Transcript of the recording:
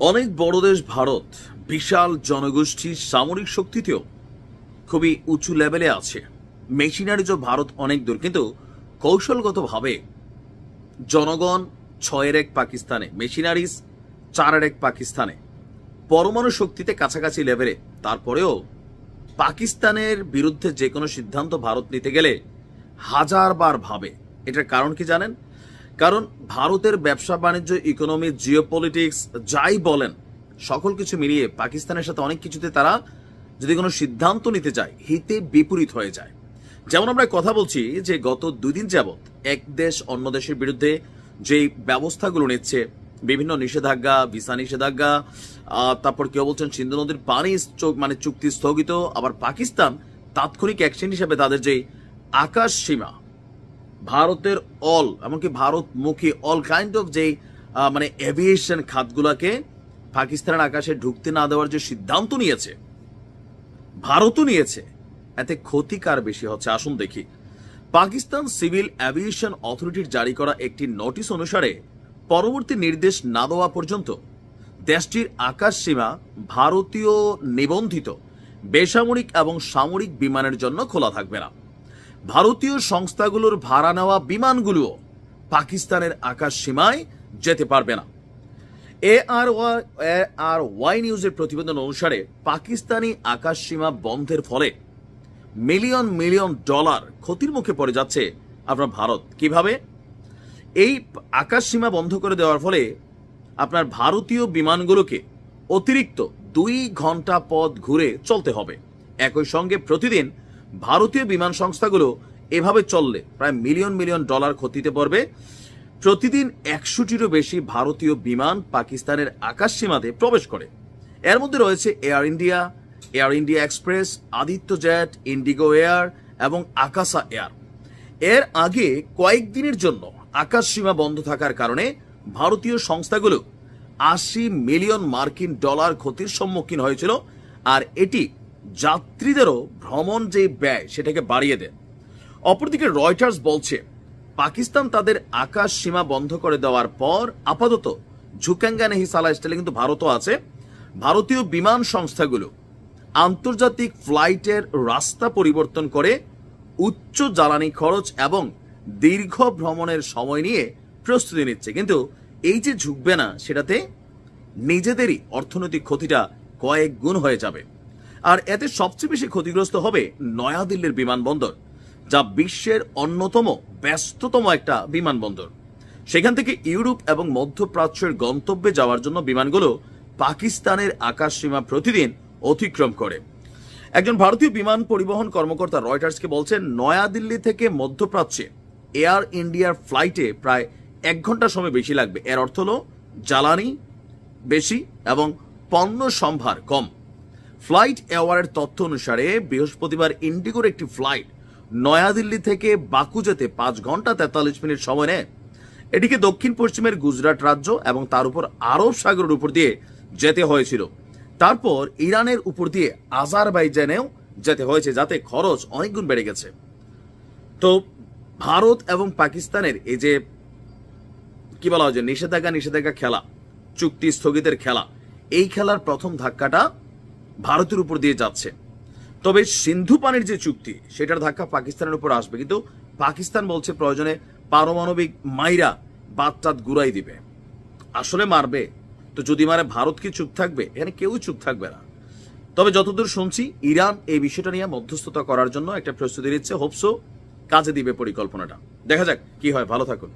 অনেক বড় দেশ ভারত বিশাল জনগোষ্ঠীর সামরিক শক্তিতেও খুবই উঁচু লেভেলে আছে। মেশিনারিজও ভারত অনেক দূর, কিন্তু কৌশলগতভাবে জনগণ 6-1 পাকিস্তানে, মেশিনারিজ 4-1 পাকিস্তানে, পরমাণু শক্তিতে কাছাকাছি লেভেলে। তারপরেও পাকিস্তানের বিরুদ্ধে যে কোনো সিদ্ধান্ত ভারত নিতে গেলে হাজারবার ভাবে। এটার কারণ কি জানেন? কারণ ভারতের ব্যবসা বাণিজ্য, ইকোনমি, জিওপলিটিক্স যাই বলেন, সকল কিছু মিলিয়ে পাকিস্তানের সাথে অনেক কিছুতে তারা যদি কোনো সিদ্ধান্ত নিতে যায় হিতে বিপরীত হয়ে যায়। যেমন আমরা কথা বলছি যে গত 2 দিন যাবৎ এক দেশ অন্য দেশের বিরুদ্ধে যেই ব্যবস্থাগুলো নিচ্ছে, বিভিন্ন নিষেধাজ্ঞা, ভিসা নিষেধাজ্ঞা, তারপর কেউ বলছেন সিন্ধু নদীর পানি চুক্তি স্থগিত, আবার পাকিস্তান তাৎক্ষণিক অ্যাকশন হিসেবে তাদের যে আকাশ সীমা, ভারতের এমনকি ভারতমুখী অল কাইন্ড অফ যে এভিয়েশন খাতগুলাকে পাকিস্তানের আকাশে ঢুকতে না দেওয়ার যে সিদ্ধান্ত নিয়েছে, ভারতও নিয়েছে, এতে ক্ষতি কার বেশি হচ্ছে আসুন দেখি। পাকিস্তান সিভিল অ্যাভিয়েশন অথরিটির জারি করা একটি নোটিশ অনুসারে পরবর্তী নির্দেশ না দেওয়া পর্যন্ত দেশটির আকাশ সীমা ভারতীয় নিবন্ধিত বেসামরিক এবং সামরিক বিমানের জন্য খোলা থাকবে না। ভারতীয় সংস্থাগুলোর ভাড়া নেওয়া বিমানগুলোও পাকিস্তানের আকাশ সীমায় যেতে পারবে না। ARY নিউজের প্রতিবেদন অনুসারে পাকিস্তানি আকাশ সীমা বন্ধের ফলে মিলিয়ন মিলিয়ন ডলার ক্ষতির মুখে পড়ে যাচ্ছে আপনার ভারত। কিভাবে? এই আকাশ সীমা বন্ধ করে দেওয়ার ফলে আপনার ভারতীয় বিমানগুলোকে অতিরিক্ত 2 ঘন্টা পথ ঘুরে চলতে হবে। একই সঙ্গে প্রতিদিন ভারতীয় বিমান সংস্থাগুলো এভাবে চললে প্রায় মিলিয়ন মিলিয়ন ডলার ক্ষতিতে পড়বে। প্রতিদিন 100টিরও বেশি ভারতীয় বিমান পাকিস্তানের আকাশ সীমাতে প্রবেশ করে। এর মধ্যে রয়েছে air India express, Aditya jet, Indigo air এবং আকাশা এয়ার। এর আগে কয়েকদিনের জন্য আকাশ সীমা বন্ধ থাকার কারণে ভারতীয় সংস্থাগুলো 80 মিলিয়ন মার্কিন ডলার ক্ষতির সম্মুখীন হয়েছিল, আর এটি যাত্রীদেরও ভ্রমণ যে ব্যয় সেটাকে বাড়িয়ে দেয়। অপরদিকে রয়টার্স বলছে পাকিস্তান তাদের আকাশ সীমা বন্ধ করে দেওয়ার পর আপাতত ঝুঁকেঙ্গা নেহি সালা স্টাইলে কিন্তু ভারতও আছে। ভারতীয় বিমান সংস্থাগুলো আন্তর্জাতিক ফ্লাইটের রাস্তা পরিবর্তন করে উচ্চ জ্বালানি খরচ এবং দীর্ঘ ভ্রমণের সময় নিয়ে প্রস্তুতি নিচ্ছে, কিন্তু এই যে ঝুঁকবে না সেটাতে নিজেদেরই অর্থনৈতিক ক্ষতিটা কয়েক গুণ হয়ে যাবে। আর এতে সবচেয়ে বেশি ক্ষতিগ্রস্ত হবে নয়াদিল্লির বিমানবন্দর, যা বিশ্বের অন্যতম ব্যস্ততম একটা বিমানবন্দর। সেখান থেকে ইউরোপ এবং মধ্যপ্রাচ্যের গন্তব্যে যাওয়ার জন্য বিমানগুলো পাকিস্তানের আকাশ সীমা প্রতিদিন অতিক্রম করে। একজন ভারতীয় বিমান পরিবহন কর্মকর্তা রয়টার্সকে বলছেন, নয়াদিল্লি থেকে মধ্যপ্রাচ্যে এয়ার ইন্ডিয়ার ফ্লাইটে প্রায় 1 ঘন্টা সময় বেশি লাগবে। এর অর্থ হলো জ্বালানি বেশি এবং পণ্য সম্ভার কম। ফ্লাইট এওয়ারের তথ্য অনুসারে বৃহস্পতিবার ইন্ডিগোর একটি ফ্লাইট নয়াদিল্লি থেকে বাকু যেতে 5 ঘন্টা 43 মিনিট সময় নেয়। এটিকে দক্ষিণ পশ্চিমের গুজরাট রাজ্য এবং তার উপর আরব সাগরের উপর দিয়ে যেতে হয়েছিল। তারপর ইরানের উপর দিয়ে আজারবাইজানেও যেতে হয়েছে, যাতে খরচ অনেক গুণ বেড়ে গেছে। তো ভারত এবং পাকিস্তানের এই যে কি বলা হয় যে নিষেধাজ্ঞা খেলা, চুক্তি স্থগিতের খেলা, এই খেলার প্রথম ধাক্কাটা ভারতের উপর দিয়ে যাচ্ছে। তবে সিন্ধু পানির যে চুক্তি সেটার ধাক্কা পাকিস্তানের উপর আসবে, কিন্তু পাকিস্তান বলছে প্রয়োজনে পারমাণবিক মাইরা বাতটাত গুড়াই দিবে। আসলে মারবে তো যদি মারে ভারত কি চুপ থাকবে? এখানে কেউই চুপ থাকবে না। তবে যতদূর শুনছি ইরান এই বিষয়টা নিয়ে মধ্যস্থতা করার জন্য একটা প্রস্তুতি নিচ্ছে। হোপসো কাজে দিবে পরিকল্পনাটা। দেখা যাক কি হয়। ভালো থাকুন।